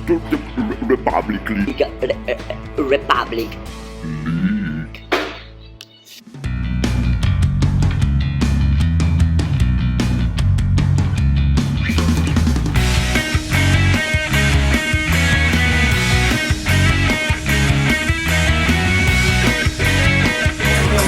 Republic League. Republic.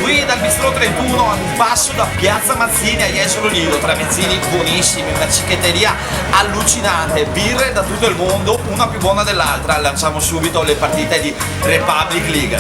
Qui dal Bistro 31 a un passo da Piazza Mazzini a Jesolo Lido, tramezzini buonissimi, una cicchetteria allucinante, birre da tutto il mondo, una più buona dell'altra. Lanciamo subito le partite di Republic League.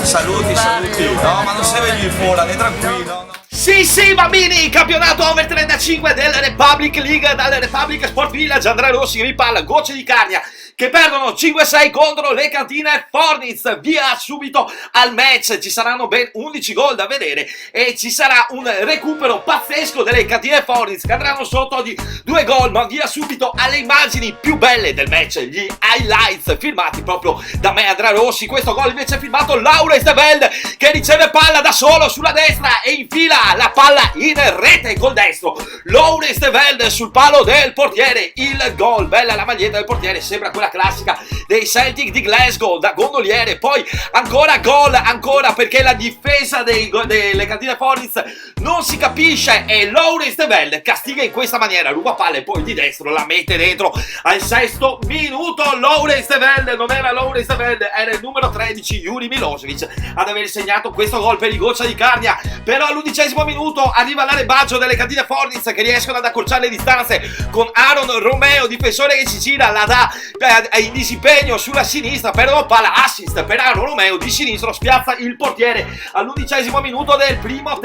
Saluti. No, ma non sei venuto fuori, ne tranquillo. No. Sì, bambini, campionato over 35 del Republic League dal Republic Sport Village. Andrea Rossi ripalla, gocce di Carnia che perdono 5-6 contro le cantine Fornitz. Via subito al match, ci saranno ben 11 gol da vedere e ci sarà un recupero pazzesco delle cantine Fornitz che andranno sotto di 2 gol, ma via subito alle immagini più belle del match, gli highlights filmati proprio da me, Andrea Rossi. Questo gol invece è filmato Laurens de Velde che riceve palla da solo sulla destra e infila la palla in rete col destro. Laurens de Velde sul palo del portiere, il gol. Bella la maglietta del portiere, sembra quella classica dei Celtic di Glasgow da gondoliere. Poi ancora gol, ancora perché la difesa delle cantine Fornitz non si capisce e Laurens de Velde castiga in questa maniera, ruba palla e poi di destro la mette dentro al 6° minuto. Laurens de Velde, non era Laurens de Velde, era il numero 13 Juri Milosevic ad aver segnato questo gol per il Goccia di Carnia. Però all'11° minuto arriva l'arebaggio delle cantine Fornitz che riescono ad accorciare le distanze con Aaron Romeo, difensore che ci gira, la dà in disimpegno sulla sinistra, però palla assist per Aaron Romeo di sinistro, spiazza il portiere all'11° minuto del primo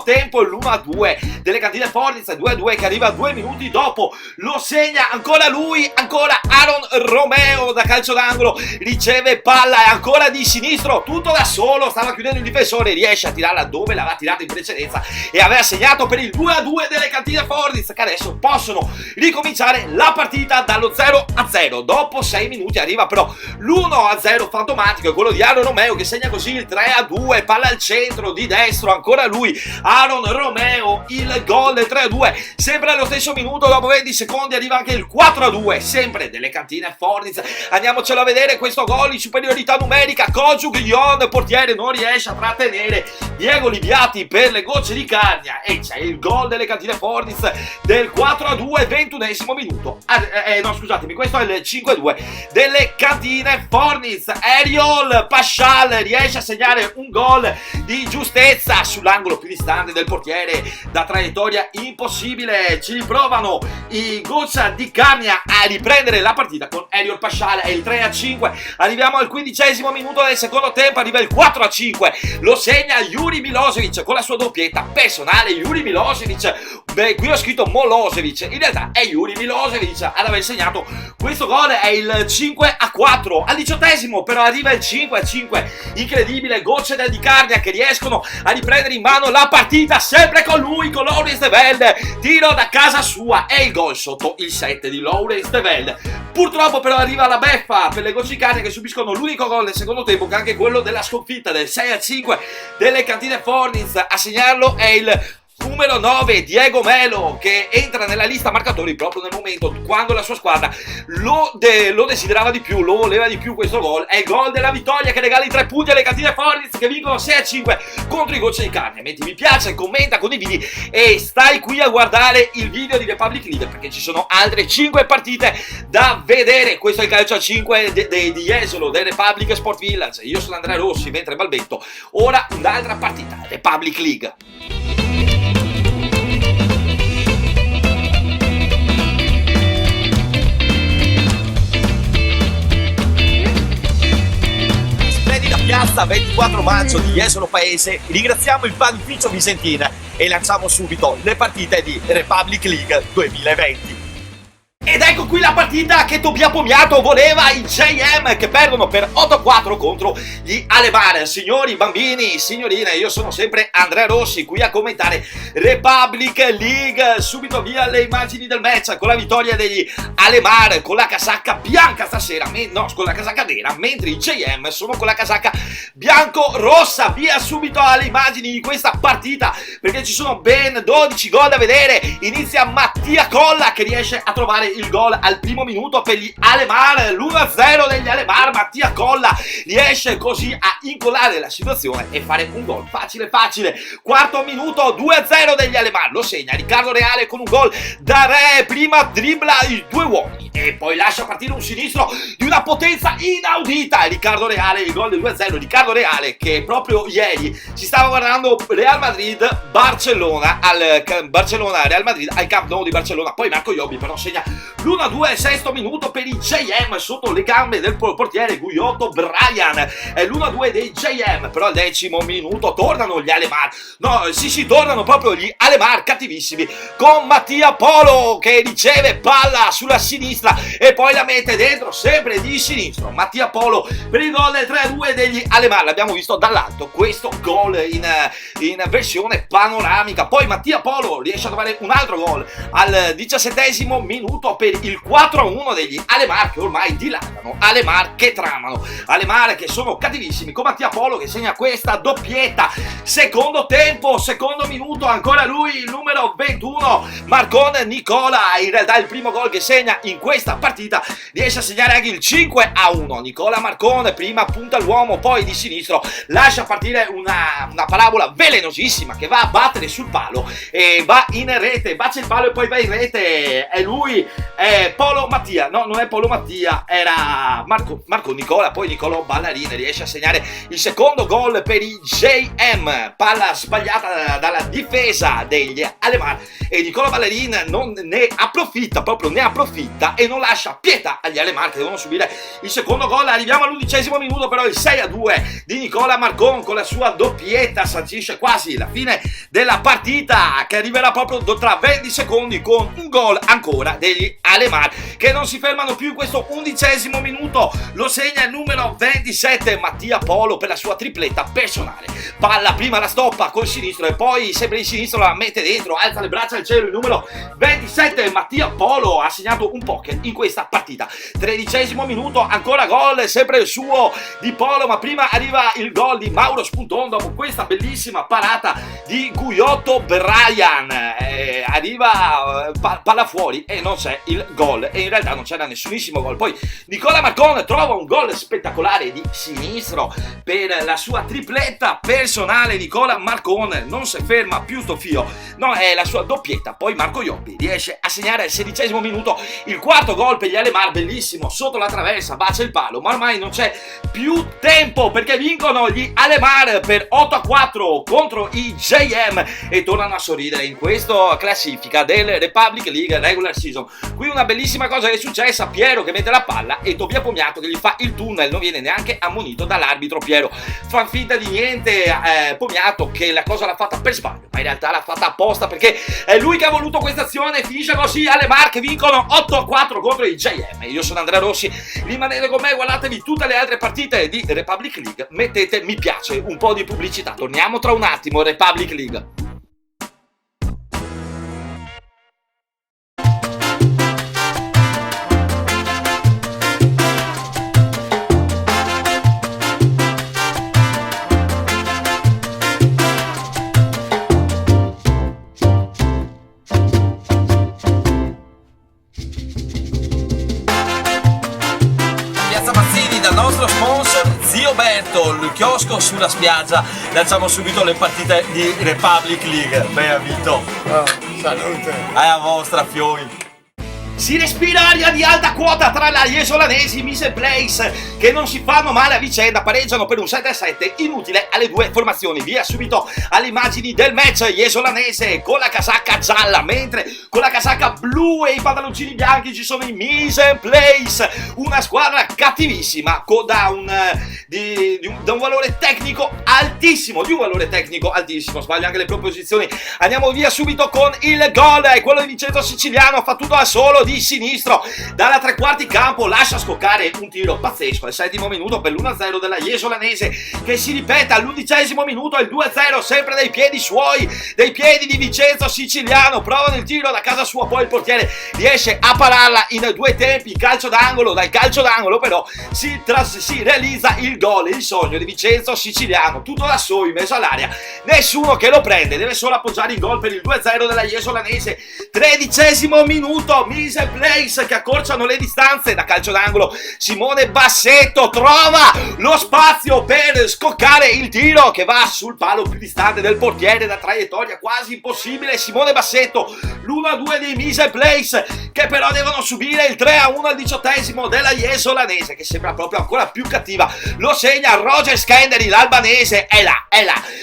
tempo, l'1-2 delle cantine Fornitz, 2-2 che arriva 2 minuti dopo, lo segna ancora lui, ancora Aaron Romeo da calcio d'angolo, riceve palla e ancora di sinistro, tutto da solo, stava chiudendo il difensore, riesce a tirarla dove l'aveva tirata in precedenza e aveva segnato per il 2-2 delle cantine Fornitz che adesso possono ricominciare la partita dallo 0-0. Dopo 6 minuti arriva però l'1-0 fantomatico, quello di Aaron Romeo che segna così il 3-2, palla al centro di destro, ancora lui Aaron Romeo, il gol del 3-2. Sempre allo stesso minuto, dopo 20 secondi arriva anche il 4-2 sempre delle cantine Fornitz. Andiamocelo a vedere questo gol in superiorità numerica, Kojuk Yon, portiere, non riesce a trattenere Diego Liviati per le Gocce di Carnia e c'è il gol delle cantine Fornitz del 4-2, 21° minuto. No, scusatemi, questo è il 5-2 delle cantine Fornitz. Eriol Paschal riesce a segnare un gol di giustezza sull'angolo più distante del portiere da traiettoria impossibile. Ci riprovano i Goccia di Carnia a riprendere la partita con Eriol Paschal, è il 3-5. Arriviamo al 15° minuto del secondo tempo, arriva il 4-5, lo segna Juri Milosevic con la sua doppietta personale. Juri Milosevic, beh, qui ho scritto Molosevic, in realtà è Juri Milosevic ad aver segnato questo gol, è il 5-4. Al 18° però arriva il 5-5, incredibile, Gocce di Carnia che riescono a riprendere in mano la partita sempre con lui, con Laurens de Velde, tiro da casa sua e il gol sotto il 7 di Laurens de Velde. Purtroppo però arriva la beffa per le Gocce di Carnia che subiscono l'unico gol nel secondo tempo, che è anche quello della sconfitta del 6-5 delle cantine Fornitz. A segnarlo è il numero 9 Diego Melo che entra nella lista marcatori proprio nel momento quando la sua squadra lo desiderava di più, lo voleva di più. Questo gol è il gol della vittoria che regala i 3 punti alle cantine Fornitz che vincono 6-5 contro i Gocce di Carnia. Metti mi piace, commenta, condividi e stai qui a guardare il video di Republic League perché ci sono altre 5 partite da vedere. Questo è il calcio a 5 di Jesolo del Republic Sport Village. Io sono Andrea Rossi mentre balbetto. Ora un'altra partita, Republic League. Piazza 24 maggio di Jesolo Paese, ringraziamo il panificio Visentina e lanciamo subito le partite di Republic League 2020. Ed ecco qui la partita che Tobia Pomiato voleva, i JM che perdono per 8-4 contro gli Alemar. Signori, bambini, signorine, io sono sempre Andrea Rossi qui a commentare Republic League. Subito via le immagini del match con la vittoria degli Alemar con la casacca bianca stasera, con la casacca nera, mentre i JM sono con la casacca bianco-rossa. Via subito alle immagini di questa partita perché ci sono ben 12 gol da vedere. Inizia Mattia Colla che riesce a trovare il gol al primo minuto per gli Alemar, l'1-0 degli Alemar. Mattia Colla riesce così a incollare la situazione e fare un gol facile facile. Quarto minuto, 2-0 degli Alemar, lo segna Riccardo Reale con un gol da re, prima dribbla i due uomini e poi lascia partire un sinistro di una potenza inaudita. Riccardo Reale, il gol del 2-0. Riccardo Reale che proprio ieri si stava guardando Real Madrid-Barcellona al Real Madrid al Camp Nou di Barcellona, poi Marco Iobbi però segna l'1-2, sesto minuto per i JM sotto le gambe del portiere Guyotto Brian, è l'1-2 dei JM, però al decimo minuto tornano gli Alemar, tornano proprio gli Alemar cattivissimi con Mattia Polo che riceve palla sulla sinistra e poi la mette dentro sempre di sinistro. Mattia Polo per il gol del 3-2 degli Alemar, l'abbiamo visto dall'alto questo gol in versione panoramica. Poi Mattia Polo riesce a trovare un altro gol al 17esimo minuto per il 4-1 degli Alemar che ormai dilagano, Alemar che tramano, Alemar che sono cattivissimi con Mattia Polo che segna questa doppietta. Secondo tempo, secondo minuto, ancora lui il numero 21 Marcon Nicola, in realtà il primo gol che segna in questa partita, riesce a segnare anche il 5-1. Nicola Marcon prima punta l'uomo, poi di sinistro lascia partire una parabola velenosissima che va a battere sul palo e va in rete, bacia il palo e poi va in rete. È lui, è Polo Mattia, no, non è Polo Mattia, era Marco Nicola, poi Nicolò Ballarin riesce a segnare il secondo gol per i JM, palla sbagliata dalla difesa degli Alemar e Nicolò Ballarin non ne approfitta, proprio ne approfitta e non lascia pietà agli Alemar che devono subire il secondo gol. Arriviamo all'11esimo minuto, però il 6-2 di Nicola Marcon con la sua doppietta sancisce quasi la fine della partita che arriverà proprio tra 20 secondi con un gol ancora degli Alemar che non si fermano più in questo 11esimo minuto. Lo segna il numero 27 Mattia Polo per la sua tripletta personale, palla prima la stoppa col sinistro e poi sempre di sinistro la mette dentro, alza le braccia al cielo. Il numero 27 Mattia Polo ha segnato un poker in questa partita. 13esimo minuto, ancora gol sempre il suo di Polo, ma prima arriva il gol di Mauro Spunton dopo questa bellissima parata di Guyotto Brian, arriva palla fuori e non c'è il gol e in realtà non c'era nessunissimo gol. Poi Nicola Marcon trova un gol spettacolare di sinistro per la sua tripletta personale. Nicola Marcon non si ferma più sto fio, no, è la sua doppietta. Poi Marco Iobbi riesce a segnare al 16esimo minuto il quarto gol per gli Alemar, bellissimo, sotto la traversa, bacia il palo, ma ormai non c'è più tempo perché vincono gli Alemar per 8-4 contro i JM e tornano a sorridere in questa classifica del Republic League Regular Season. Qui una bellissima cosa è successa, Piero che mette la palla e Tobia Pomiato che gli fa il tunnel, non viene neanche ammonito dall'arbitro. Piero fa finta di niente, Pomiato che la cosa l'ha fatta per sbaglio, ma in realtà l'ha fatta apposta perché è lui che ha voluto questa azione. Finisce così, Alemar che vincono 8-4 contro i JM. Io sono Andrea Rossi, rimanete con me, guardatevi tutte le altre partite di Republic League, mettete mi piace, un po' di pubblicità, torniamo tra un attimo. Republic League. Nostro sponsor Zio Berto, il chiosco sulla spiaggia, lanciamo subito le partite di Republic League. Beh, Vito, salute, a vostra fiori. Si respira aria di alta quota tra la Iesolanesi e Mise Place che non si fanno male a vicenda, pareggiano per un 7-7 inutile alle due formazioni. Via subito alle immagini del match. Iesolanese con la casacca gialla, mentre con la casacca blu e i pantaloncini bianchi ci sono i Mise Place, una squadra cattivissima da un valore tecnico altissimo, sbaglia anche le proposizioni. Andiamo via subito con il gol, è quello di Vincenzo Siciliano, fa tutto da solo di sinistro dalla tre quarti campo, lascia scoccare un tiro pazzesco al 7° minuto per l'1-0 della Iesolanese che si ripete all'11° minuto il 2-0 sempre dai piedi suoi, dei piedi di Vincenzo Siciliano. Provano il tiro da casa sua, poi il portiere riesce a pararla in due tempi, calcio d'angolo, dal calcio d'angolo però si realizza il gol, il sogno di Vincenzo Siciliano tutto da solo in mezzo all'area, nessuno che lo prende, deve solo appoggiare il gol per il 2-0 della Jesolo-Lanese. 13° minuto, Mise Place che accorciano le distanze da calcio d'angolo. Simone Bassetto trova lo spazio per scoccare il tiro che va sul palo più distante del portiere, da traiettoria quasi impossibile. Simone Bassetto, l'1-2 dei Mise Place, che però devono subire il 3-1 al 18° della Jesolo-Lanese, che sembra proprio ancora più cattiva. Lo segna Roger Scanderi, l'albanese è là,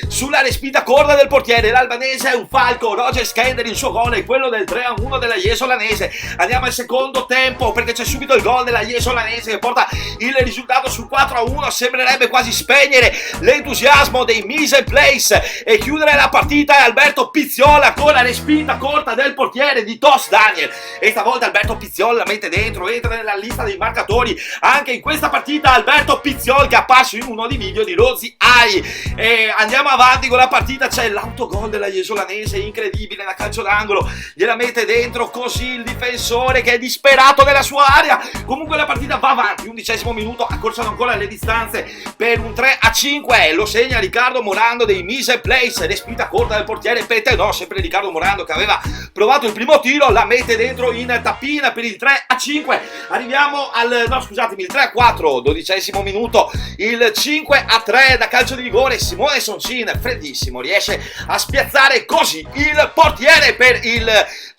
sulla respinta corta del portiere. L'albanese è un falco, Roger Scanderi, il suo gol è quello del 3-1 della Jesolo-Lanese. Andiamo al secondo tempo, perché c'è subito il gol della Jesolo-Lanese che porta il risultato sul 4-1. Sembrerebbe quasi spegnere l'entusiasmo dei Mise Place e chiudere la partita. È Alberto Pizziola con la respinta corta del portiere di Tos Daniel, e stavolta Alberto Pizziola la mette dentro, entra nella lista dei marcatori anche in questa partita. Alberto Pizziola che è apparso in uno dei video di Rozzi Ai. E andiamo avanti con la partita, c'è l'autogol della Jesolo-Lanese incredibile da calcio d'angolo, gliela mette dentro così il difensore che è disperato nella sua area. Comunque la partita va avanti, 11° minuto, accorciano ancora le distanze per un 3-5, lo segna Riccardo Morando dei Mise Place, respinta corta del portiere Pete, no, sempre Riccardo Morando che aveva provato il primo tiro, la mette dentro in tappina per il 3-5. Arriviamo al, no scusatemi, il 3-4, 12° minuto, il 5-3 da calcio di rigore. Simone Soncin, freddissimo, riesce a spiazzare così il portiere per il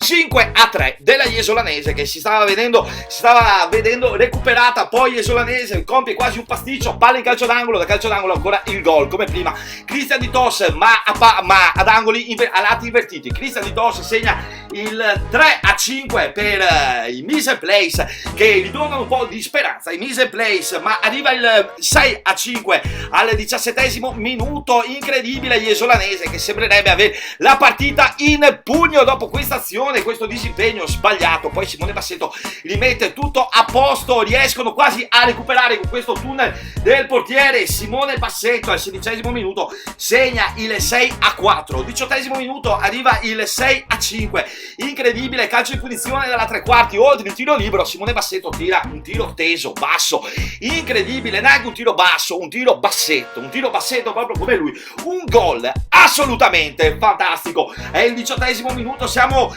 5-3 della Jesolo-Lanese, che si stava vedendo recuperata. Poi Jesolo-Lanese compie quasi un pasticcio, palla in calcio d'angolo, da calcio d'angolo ancora il gol come prima Christian Di Tos, ma ad angoli a lati invertiti. Christian Di Tos segna il 3-5 per i Mise Place, che ridonano un po' di speranza i Mise Place, ma arriva il 6-5 al 17° minuto. Incredibile Jesolo-Lanese che sembrerebbe avere la partita in pugno dopo questa azione, questo disimpegno sbagliato. Poi Simone Bassetto rimette tutto a posto, riescono quasi a recuperare con questo tunnel del portiere. Simone Bassetto al 16° minuto segna il 6-4, 18° minuto arriva il 6-5, incredibile calcio di punizione dalla tre quarti, oltre il tiro libero Simone Bassetto tira un tiro teso, basso, incredibile, neanche un tiro basso, un tiro bassetto proprio come lui, un gol assolutamente fantastico. È il 18° minuto, siamo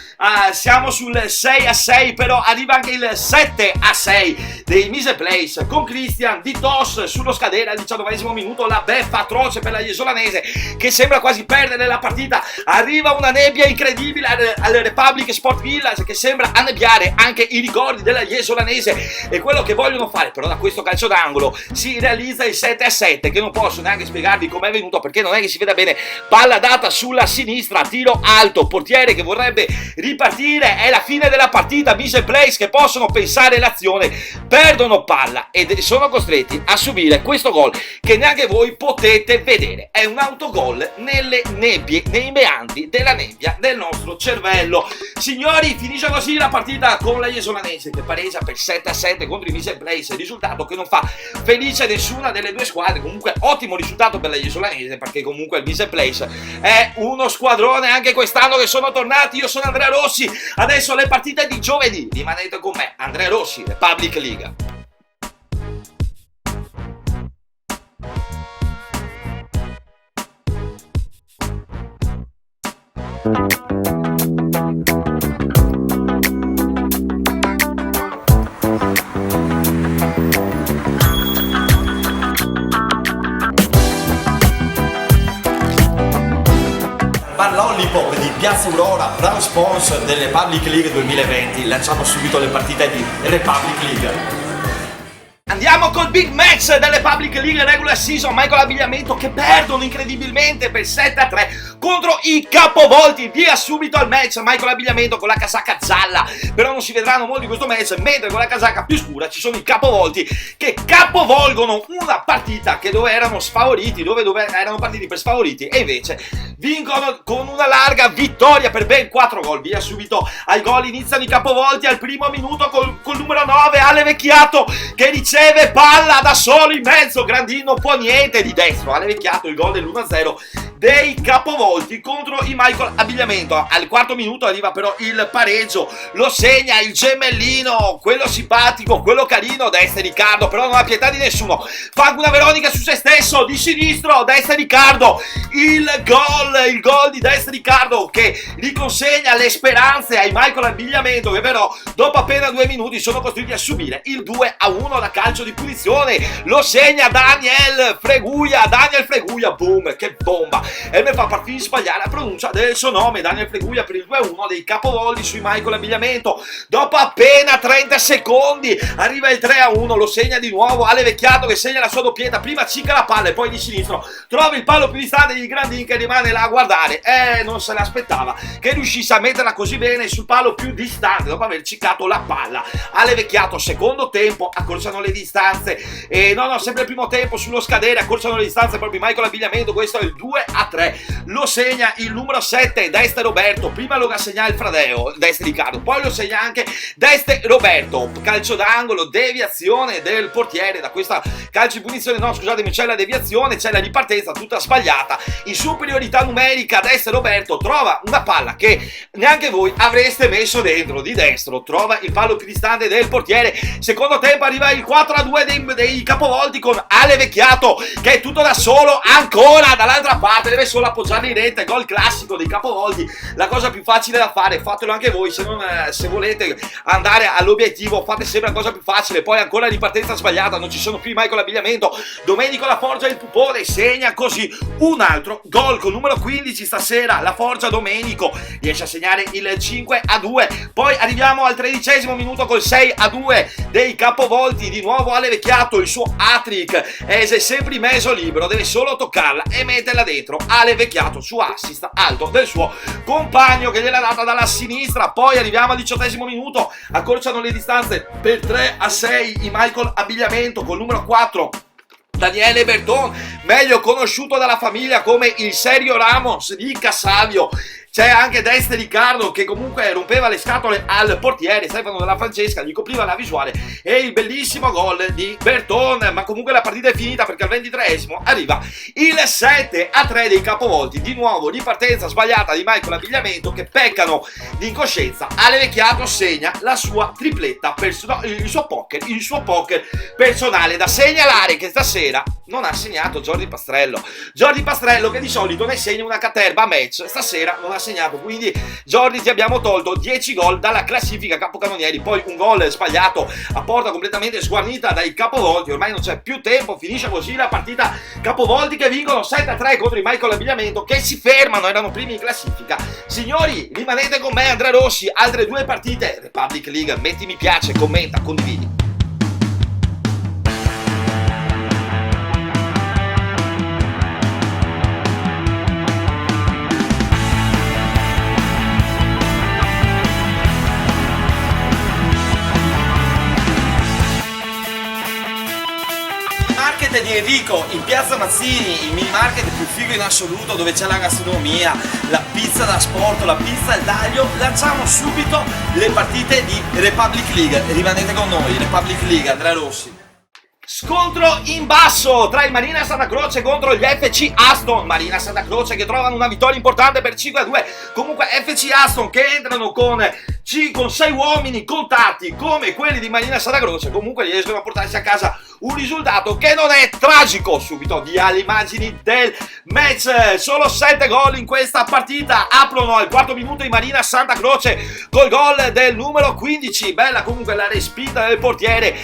sul 6-6, però arriva anche il 7-6 dei Mise Place con Christian Di Tos sullo scadere al 19° minuto. La beffa atroce per la Jesolo-Lanese che sembra quasi perdere la partita. Arriva una nebbia incredibile al Republic Sport Village che sembra annebbiare anche i ricordi della Jesolo-Lanese e quello che vogliono fare. Però da questo calcio d'angolo si realizza il 7-7, che non posso neanche spiegarvi com'è venuto, perché non è che si veda bene. Palla data sulla sinistra, tiro alto, portiere che vorrebbe ripartire, è la fine della partita. Mise Place che possono pensare l'azione, perdono palla ed sono costretti a subire questo gol che neanche voi potete vedere. È un autogol nelle nebbie, nei meandri della nebbia del nostro cervello. Signori, finisce così la partita con la Jesolo-Lanese che pareggia per 7-7 contro i Mise Place, risultato che non fa felice nessuna delle due squadre. Comunque ottimo risultato per la Jesolo-Lanese, perché comunque il Mise Place è uno squadrone anche quest'anno che sono tornati. Io sono Andrea Rossi, adesso le partite di giovedì, rimanete con me, Andrea Rossi, Republic League. Lollipop di Piazza Aurora, bravo sponsor delle Republic League 2020. Lanciamo subito le partite di Republic League. Andiamo col big match delle Public League Regular Season. Michael Abbigliamento che perdono incredibilmente per 7-3 contro i capovolti. Via subito al match Michael Abbigliamento con la casacca gialla, però non si vedranno molto di questo match, mentre con la casacca più scura ci sono i capovolti che capovolgono una partita che dove erano sfavoriti, dove erano partiti per sfavoriti, e invece vincono con una larga vittoria per ben 4 gol. Via subito ai gol, iniziano i capovolti al primo minuto col numero 9 Ale Vecchiato che riceve palla da solo in mezzo, Grandino può niente, di destro Ale Vecchiato il gol dell'1-0 dei capovolti contro i Michael Abbigliamento. Al quarto minuto arriva però il pareggio, lo segna il gemellino, quello simpatico, quello carino, destra Riccardo, però non ha pietà di nessuno, fa una Veronica su se stesso, di sinistro, destra Riccardo, il gol di destra Riccardo che riconsegna le speranze ai Michael Abbigliamento, che però dopo appena 2 minuti sono costretti a subire il 2-1 da calcio di punizione. Lo segna Daniel Freguia, boom, che bomba, e mi fa partire sbagliare la pronuncia del suo nome, Daniel Freguia, per il 2-1 dei capovolti sui Michael Abbigliamento. Dopo appena 30 secondi arriva il 3-1, lo segna di nuovo Ale Vecchiato, che segna la sua doppietta, prima cicca la palla e poi di sinistro trova il palo più distante di Grandin, che rimane là a guardare, non se l'aspettava che riuscisse a metterla così bene sul palo più distante dopo aver ciccato la palla. Ale Vecchiato, secondo tempo, accorciano le distanze, sempre il primo tempo sullo scadere, accorciano le distanze proprio Michael Abbigliamento. Questo è il 2-3, lo segna il numero 7 Deste Roberto, prima lo segna il Fradeo Deste Riccardo, poi lo segna anche Deste Roberto, calcio d'angolo, deviazione del portiere da questa calcio di punizione, c'è la deviazione, c'è la ripartenza tutta sbagliata, in superiorità numerica Deste Roberto trova una palla che neanche voi avreste messo dentro di destro, trova il palo più distante del portiere. Secondo tempo arriva il 4-2 dei capovolti con Ale Vecchiato che è tutto da solo ancora dall'altra parte, deve solo appoggiare in rete, gol classico dei capovolti, la cosa più facile da fare, fatelo anche voi se volete andare all'obiettivo, fate sempre la cosa più facile. Poi ancora ripartenza sbagliata, non ci sono più Michael Abbigliamento, Domenico La Forgia, il pupone, segna così un altro gol con numero 15 stasera, La Forgia Domenico riesce a segnare il 5-2. Poi arriviamo al 13° minuto col 6-2 dei capovolti, di nuovo Ale Vecchiato, il suo hat-trick, è sempre in mezzo libero, deve solo toccarla e metterla dentro. Ale Vecchiato su assist alto del suo compagno che gliel'ha data dalla sinistra. Poi arriviamo al 18° minuto, accorciano le distanze per 3-6 i Michael Abbigliamento col numero 4 Daniele Berton, meglio conosciuto dalla famiglia come il Sergio Ramos di Cassavio. C'è anche Deste Riccardo che comunque rompeva le scatole al portiere Stefano Della Francesca, gli copriva la visuale, e il bellissimo gol di Berton. Ma comunque la partita è finita perché al 23° arriva il 7-3 dei capovolti, di nuovo ripartenza sbagliata di Michael Abbigliamento che peccano di incoscienza. Ale Vecchiato segna la sua tripletta, il suo poker personale. Da segnalare che stasera non ha segnato Jordi Pastrello che di solito ne segna una caterba a match, stasera non ha segnato, quindi Jordi ti abbiamo tolto 10 gol dalla classifica capocannonieri. Poi un gol sbagliato a porta completamente sguarnita dai capovolti, ormai non c'è più tempo, finisce così la partita. Capovolti che vincono 7-3 contro i Michael Abbigliamento che si fermano, erano primi in classifica. Signori, rimanete con me, Andrea Rossi, altre 2 partite Republic League, metti mi piace, commenta, condividi. Di Enrico in piazza Mazzini, il mini market più figo in assoluto, dove c'è la gastronomia, la pizza da sport, la pizza al taglio. Lanciamo subito le partite di Republic League, rimanete con noi. Republic League, Andrea Rossi. Scontro in basso tra il Marina Santa Croce contro gli FC Aston. Marina Santa Croce che trovano una vittoria importante per 5-2. Comunque FC Aston che entrano con 6 uomini contatti come quelli di Marina Santa Croce, comunque riescono a portarsi a casa un risultato che non è tragico. Subito via le immagini del match, solo 7 gol in questa partita. Aprono al 4° minuto i Marina Santa Croce col gol del numero 15, bella comunque la respinta del portiere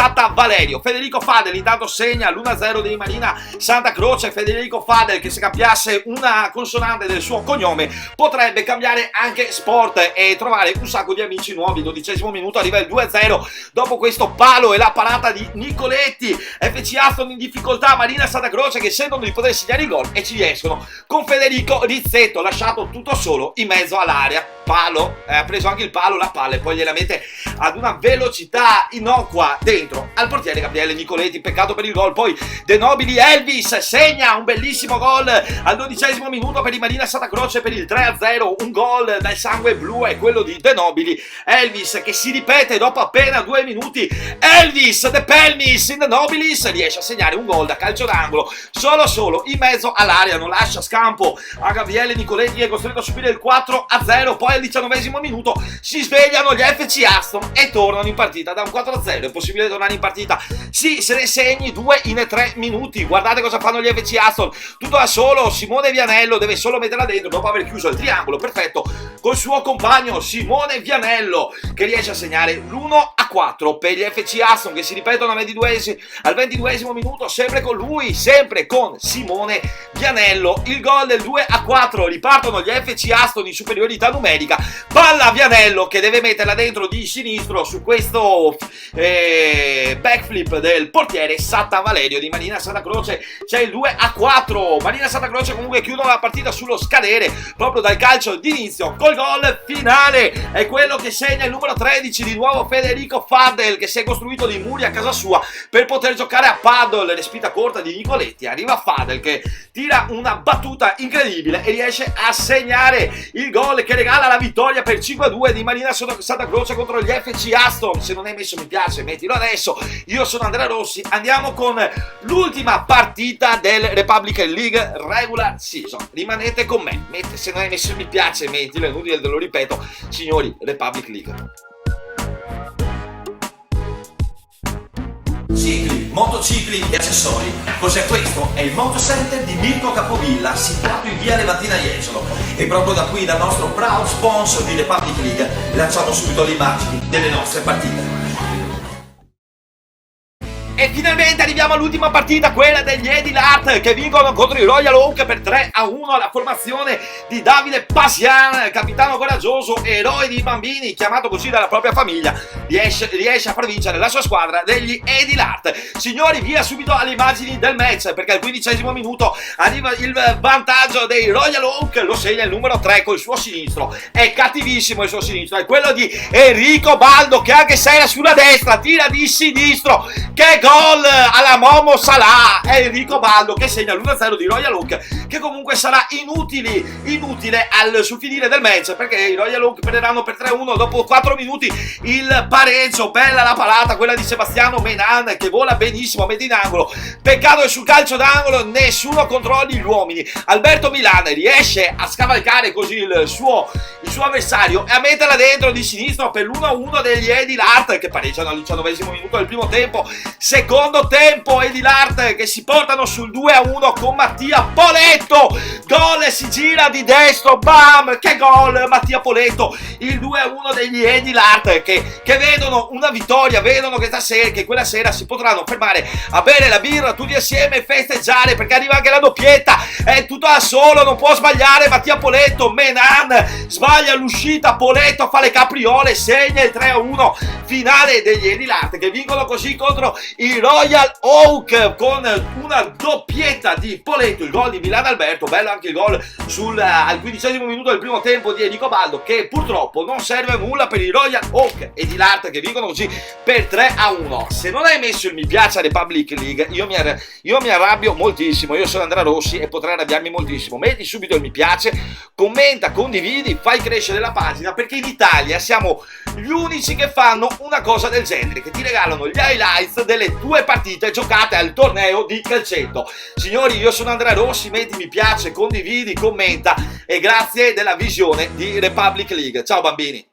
Satta Valerio. Federico Fadel intanto segna l'1-0 dei Marina Santa Croce. Federico Fadel che se cambiasse una consonante del suo cognome potrebbe cambiare anche sport e trovare un sacco di amici nuovi. 12° minuto arriva il 2-0 dopo questo palo e la parata di Nicoletti. FC Aston in difficoltà, Marina Santa Croce che sentono di poter segnare il gol e ci riescono con Federico Rizzetto lasciato tutto solo in mezzo all'area. palo, ha preso anche il palo, la palla, e poi gliela mette ad una velocità innocua dentro al portiere Gabriele Nicoletti. Peccato per il gol. Poi De Nobili, Elvis segna un bellissimo gol al 12° minuto per il Marina Santa Croce per il 3-0, un gol dal sangue blu è quello di De Nobili. Elvis che si ripete dopo appena 2 minuti, Elvis De Pelmis in De Nobilis riesce a segnare un gol da calcio d'angolo solo in mezzo all'area, non lascia scampo a Gabriele Nicoletti, che è costretto a subire il 4-0. Poi al 19° minuto si svegliano gli FC Aston e tornano in partita da un 4-0. È possibile tornare in partita? Sì, se ne segni 2 in 3 minuti. Guardate cosa fanno gli FC Aston, tutto da solo. Simone Vianello deve solo metterla dentro dopo aver chiuso il triangolo perfetto col suo compagno Simone Vianello, che riesce a segnare l'1-4 per gli FC Aston, che si ripetono al 22° minuto, sempre con lui, sempre con Simone Vianello. Il gol del 2-4, ripartono gli FC Aston in superiorità numerica. Palla Vianello che deve metterla dentro di sinistro su questo backflip del portiere Satta Valerio di Marina Santa Croce. C'è il 2-4. Marina Santa Croce comunque chiudono la partita sullo scadere proprio dal calcio d'inizio col gol finale. È quello che segna il numero 13, di nuovo Federico Fadel, che si è costruito dei muri a casa sua per poter giocare a paddle. Respita corta di Nicoletti, arriva Fadel che tira una battuta incredibile e riesce a segnare il gol che regala la vittoria per 5-2 di Marina Santa Croce contro gli FC Aston. Se non hai messo mi piace, mettilo adesso. Io sono Andrea Rossi, andiamo con l'ultima partita del Republic League Regular Season. Rimanete con me, se non hai messo mi piace mettilo, è inutile, te lo ripeto, signori. Republic League. Cicli, motocicli e accessori. Cos'è questo? È il Motocenter di Mirko Capovilla, situato in via Levantina Jesolo. E proprio da qui, dal nostro proud sponsor di Republic League, lanciamo subito le immagini delle nostre partite. E finalmente arriviamo all'ultima partita, quella degli Edilart, che vincono contro i Royal Oak per 3-1. La formazione di Davide Pasian, capitano coraggioso, eroe dei bambini, chiamato così dalla propria famiglia, riesce a far vincere la sua squadra degli Edilart. Signori, via subito alle immagini del match, perché al 15° minuto arriva il vantaggio dei Royal Oak, lo segna il numero 3 col suo sinistro. È cattivissimo il suo sinistro, è quello di Enrico Baldo, che anche se era sulla destra tira di sinistro. Che gol alla Momo Salah! È Enrico Baldo che segna l'1-0 di Royal Oak, che comunque sarà inutile sul finire del match, perché i Royal Oak perderanno per 3-1 dopo 4 minuti. Il pareggio, bella la parata, quella di Sebastiano Menan, che vola benissimo, mette in angolo. Peccato che sul calcio d'angolo nessuno controlli gli uomini. Alberto Milan riesce a scavalcare così il suo avversario e a metterla dentro di sinistro per l'1-1 degli Edilart, che pareggiano al 19° minuto del primo tempo. Secondo tempo, Edilart che si portano sul 2-1 con Mattia Poletto. Gol, si gira di destro, bam, che gol Mattia Poletto. Il 2-1 degli Edilart che vedono una vittoria, vedono che quella sera si potranno fermare a bere la birra tutti assieme e festeggiare, perché arriva anche la doppietta. È tutto da solo, non può sbagliare Mattia Poletto. Menan sbaglia l'uscita, Poletto fa le capriole, segna il 3-1 finale degli Edilart, che vincono così contro i Royal Oak con una doppietta di Poletto, il gol di Milan Alberto. Bello anche il gol al 15° minuto del primo tempo di Enrico Baldo, che purtroppo non serve a nulla per i Royal Oak. Edilart che vincono così per 3-1. Se non hai messo il mi piace a Republic League, io mi arrabbio moltissimo. Io sono Andrea Rossi e potrei arrabbiarmi moltissimo. Metti subito il mi piace, commenta, condividi, fai crescere la pagina, perché in Italia siamo gli unici che fanno una cosa del genere, che ti regalano gli highlights delle 2 partite giocate al torneo di calcetto. Signori, io sono Andrea Rossi, metti mi piace, condividi, commenta, e grazie della visione di Republic League. Ciao bambini!